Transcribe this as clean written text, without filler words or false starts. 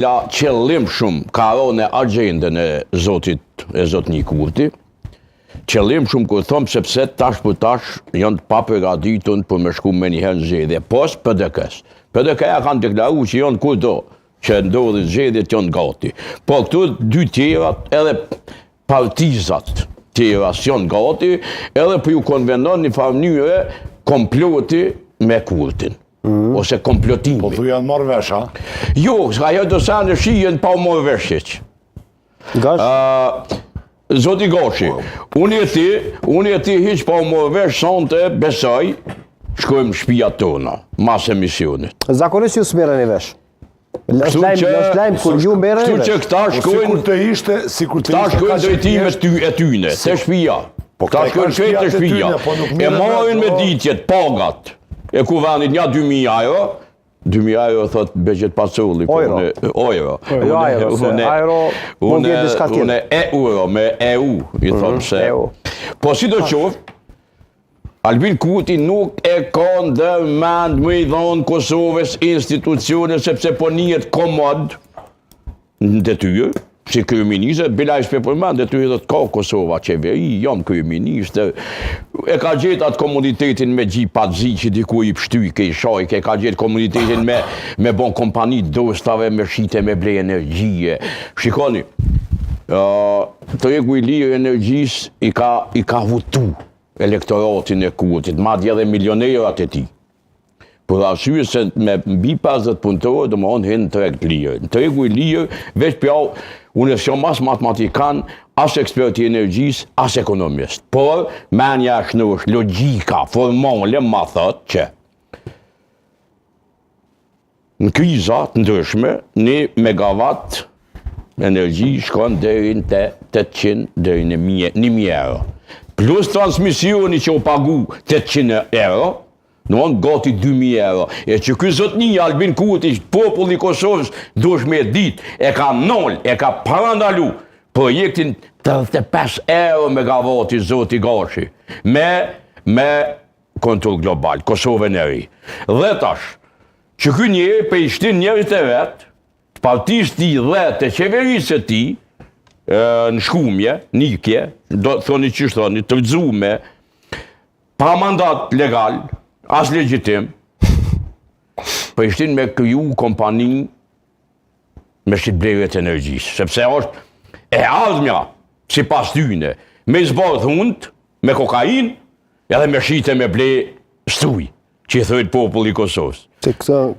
La qëllim shumë ka ronë agjendën e zotni Kurti, qëllim shumë kur thomë sepse tash për tash janë të papërgatitun për me shku me njëherë në zgjedhje, pos PDK-s. PDK-ja kanë deklaru që janë kurdo që ndodhin zgjedhjet janë gati. Po këtu dy tjerat edhe partizat tjera janë gati edhe për ju konvenon një farë mënyre komploti me Kurtin. Ose komplotimi. Po thu janë marrë vesh, ha? Jo, ajo do sa në shijen pa u marrë vesh. Zoti Gashi, unë e ti hiq pa u marrë vesh sonte besoj, shkojmë shpia tona, mas emisionit. Zakonisht ju s'merreni vesh. Është lajmë kur ju merreni vesh. Kështu që këta shkojnë, këta shkojnë drejtimet e tyne, te shpia. Këta shkojnë krejt te shpia. E marrin me ditjet, pagat. E ku vanit nja 2.000 euro, 2.000 euro thot Begjet Paculli. Euro. Une euro me EU, i thot se. Po si do qoftë, Albin Kurti nuk e ka ndërmend më i dhonë Kosovës institucione sepse po njihet komod në detyrë, si kryeministër, bila i shpepërmend detyrë dhe të ka Kosova qeveri, jam kryeministër, e ka gjetë atë komunitetin me Gjipatzi që diku i pështyke i shajke, ka gjetë komunitetin me bon kompani dostave, me shite, me ble energjie. Shikoni, tregu i lirë energjis i ka vutu elektoratin e Kurtit, madje edhe milionerat e ti. Për arsye se me mbi 50 punëtorë do më hinë në treg të lirë. Në tregu i lirë, veç pjau, unë e shumë as matematikan, as ekspert i energjis, as ekonomist. Por, menja është në është logika formale ma thot që në krizat ndryshme, 1 megawatt energji shkon deri në 800 deri në 1.000 euro. Plus transmisioni që u pagu 800 euro, në gati 2.000 euro. E që ky zotni Albin Kurti, populli i Kosovës, dush me dit, e ka nol, e ka parandalu projektin 35 euro megawati zoti Gashi, me kontrol global, Kosovën e ri. Dhe tash, që ky njeri pe i shtin njerit e vetë, të partisë ti dhe të qeverisë ti, në shkumje, nikje, do të thoni që thoni, të vëzume, pa mandat legal, as legjitim, për ishtin me kryu kompani me shqitbleret energjisë, sepse është e ardhmja, si pas tyne, me zbarë thundë, me kokain, edhe me shite me ble stuj, që i thëjt populli i Kosovës.